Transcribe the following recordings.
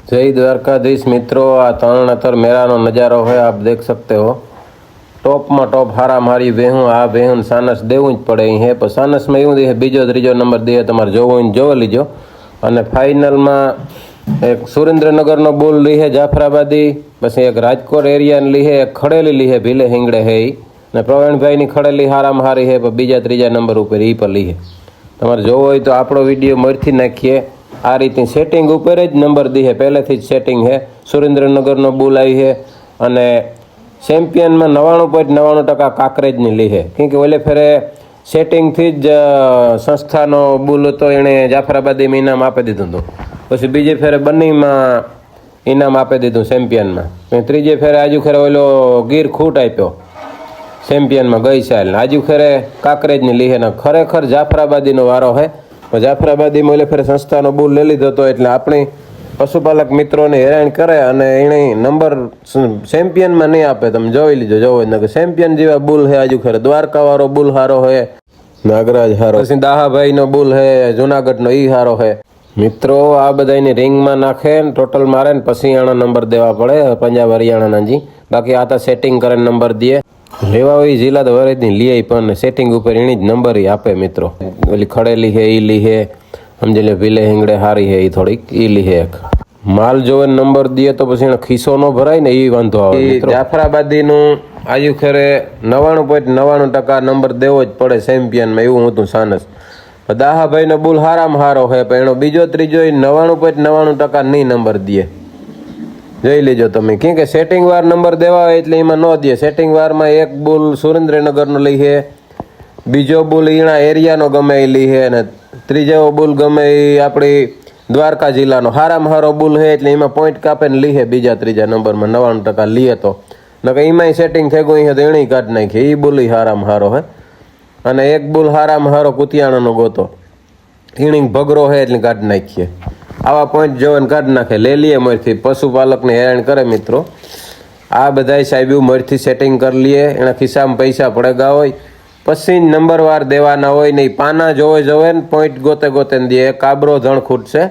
जय द्वारकाधीश मित्रों, आ तरणतर मेरा नज़ारो है। आप देख सकते हो टॉप में टॉप हारा मारी वेहूँ आ वेहूँ सानस देवू ज पड़े है। पर सानस में एवं दिए बीजो त्रीजो नंबर दिए तमारे जोवो लीजो। और फाइनल में एक सुरेन्द्रनगर बुल ली है जाफराबादी, बस एक राजकोट एरिया ली है, एक खड़ेली ली है भीले हिंगड़े है ने प्रवीण भाई खड़ेली हारा में हारी है। पर बीजा त्रीजा नंबर पर ई पर ली है। तमारे जोवो होय तो आपणो विडियो मरथी नाखीए। आ रीते सेटिंग ऊपर ज नंबर दी है, पहलेथी ज सेटिंग है। सुरेन्द्रनगर बुल आई है अने चेम्पियन में 99.99% काकरेजनी ली है, क्योंकि ओले फेरे सेटिंग थी ज संस्थानो बुल तो एने जाफराबादी में इनाम आपी दीधुं हतुं। पछी बीजे फेरे बन्नी में इनाम आपी दीधुं चेम्पियन में। त्रीजे फेरे आजू खेरे ओलो गीर खूट आप्यो चेम्पियन में गई साल। आजू खेरे काकरेजनी ली है ने खरेखर जाफराबादीनो वारो है। जाफराबादी में ओले फेरे संस्थानो बुल ले लीधो तो एटले आपणी पशुपालक मित्रों ने हैरान करे अने एने नंबर चेम्पियन में नहीं आपे। तमे जोई लीजो, जोवो न चेम्पियन जेवा बुल है। आजू खरे द्वारका वारो बुल हारो है, नागराज हारो, पछी दाहाभाई नो बुल है, जूनागढ़ नो ई हारो है। मित्रों आ बधाईनी रिंग में नाखे टोटल मारे पछी आना नंबर देवा पड़े पंजाब हरियाणा जी। बाकी आता सेटिंग करे नंबर दिए लेवा हुई जिला तो वरेदी लिए पण सेटिंग ऊपर एनी ज नंबर ही आपे। मित्रों ओली खड़ेली है, ई ली है, समझी ले भीले हिंगड़े हारी है, ई थोड़ी ई ली है। एक माल जो नंबर दिए तो पछी खीसो न भराय ने ई वांधो आवे। जाफराबादी नु आजू खेरे 99.99% नंबर देवो ज पड़े चेम्पियन में, एवं हतुं सानस। दाहाभाई नो बुल हाराम हारो है, पण एनो बीजो त्रीजो 99.99% नहीं नंबर दिए। જોઈ લેજો તમે, કેમ કે સેટિંગ વાર નંબર દેવા હોય એટલે એમાં ન દે। સેટિંગ વારમાં એક બુલ સુરેન્દ્રનગરનો લઈ છે, બીજો બુલ ઈણા એરિયાનો ગમે એ લી છે, અને ત્રીજો બુલ ગમે એ આપણી દ્વારકા જિલ્લાનો હારામાં હારો બુલ છે એટલે એમાં પોઈન્ટ કાપે ને લી છે બીજા ત્રીજા નંબરમાં 99% લીએ તો નકર એમાંય સેટિંગ થઈ ગયું છે તો એણે કાઢી નાખી। એ બુલ હારામાં હારો છે અને એક બુલ હારામાં હારો કુતિયાણાનો ગોતો ઈણી ભગરો છે એટલે કાઢી નાખીએ। आवा पॉइंट जो काढ़ नाखे ले लिए मरथी। पशुपालक ने हैरान करे मित्रों। आ बधाई साहेब मरथी सेटिंग कर लिए, एना खिस्सा में पैसा पड़ेगा हो पछी नंबरवार देवाना होय नहीं। पाना जोवे जोवे ने पॉइंट गोते गोते दिए। काबरो धणखूट से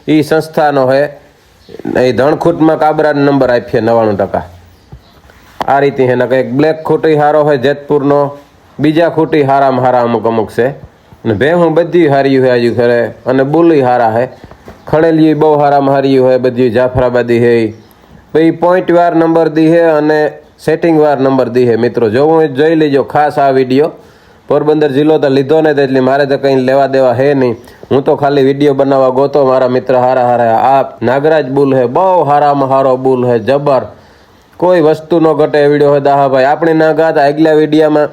ई संस्थानो है, ए धणखूट में काबरा नंबर आपीए 99%। आ रीति है ना। एक ब्लेक खूटी हारो है जेतपुरनो, बीजा खूटी हारा में हारा अमुक अमुक से भेहूँ बधी हारी है आजू खरे, अने बुली हारा है, खड़ेली बहु हारा में हारी है, बधी जाफराबादी है। भाई पॉइंट वार नंबर दी है अने सेटिंग वार नंबर दी है। मित्रों जो जोई लीजो खास आ विडियो। पोरबंदर जिलो तो लीधो ने तो मारे तो कहीं लेवा देवा है नहीं। हूँ तो खाली विडियो बनावा गोतो। मारा मित्र हारा हारा आ नागराज बुल है, बहु हारा में हारो बुल है, जबर, कोई वस्तु न घटे विडियो है। दाहा भाई अपनी ना गाता अगला विडियो में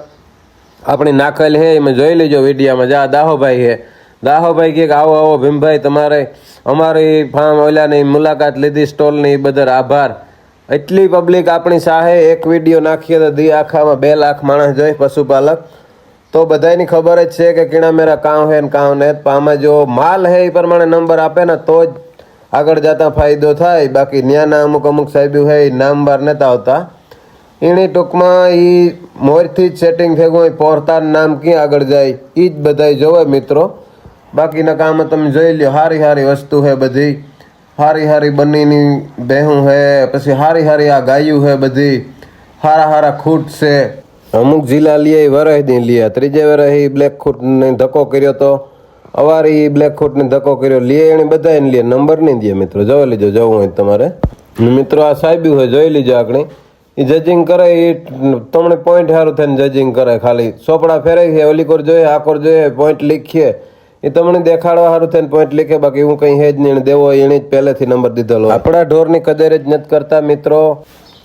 अपनी नाखेल है, एम जोई लीजो विडियो में। जा दाहो भाई है, दाहो भाई के आओ आओ भीम भाई तमारे अमारी फार्म ओलानी मुलाकात लीधी स्टॉलनी, बदर आभार। एटली पब्लिक अपनी साहे एक विडियो नाखीए तो दी आखा में 2 लाख माणस जोई पशुपालक। तो बधाईनी खबर ज छे कि कीणा मेरा काव है काव ने। आमां जो माल है ए प्रमाणे नंबर आपे ने तो ज आगळ जाता फायदो थाय। बाकी न्याना अमुक अमुक साहेब है नाम बार नता आवता। एनी टूंकमां ई मोरथी ज सेटिंग थई गयुं। पोरतार नाम क्यां आगळ जाय ई ज बधाई जोवे मित्रों। बाकी ना काम तमे जोई ल्यो। हारी हारी वस्तु है बधी, हारी हारी बन्नीनी बेहूं है, पछी हारी हारी आ गायूं है बधी, हारा हारा खूट से। अमुक जिला लिए वरह दी लिया, त्रीजे वरह ही ब्लेक खूट ने धक्को कर्यो तो अवारी ब्लेक खूट ने धक्को कर्यो लिए। एने बधाई ने लिए नंबर नहीं दिए। मित्रों जोई लीजो, जोवुं होय तमारे। मित्रों आ साहेब्यू है जोई लीजो। आगणी ई जजिंग करे, ई तमने पॉइंट हारू थईने जजिंग करे। खाली सोपड़ा फेराई है, ओली कोर जोए आ कोर जोए पॉइंट लिखीए એ તમને દેખાડવા સારું થઈને પોઈન્ટ લીખે। બાકી હું કંઈ હે જ નહીં, દેવો એણે જ પહેલેથી નંબર દીધેલો। આપણા ઢોરની કદર જ નથી કરતા મિત્રો।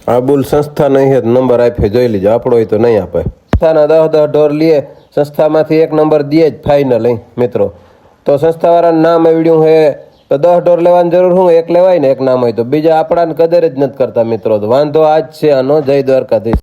આ બુલ સંસ્થા નહીં હે નંબર આપે, જોઈ લીજો। આપણો હોય તો નહીં આપે। સંસ્થાના 10 ઢોર લીએ, સંસ્થામાંથી એક નંબર દે જ ફાઇનલ મિત્રો। તો સંસ્થાવાળાનું નામ આવડ્યું હે તો 10 ઢોર લેવાની જરૂર હું, એક લેવાય ને એક નામ હોય તો। બીજા આપણાને કદર જ નથી કરતા મિત્રો। તો વાંધો આ જ છે આનો। જય દ્વારકાધીશ।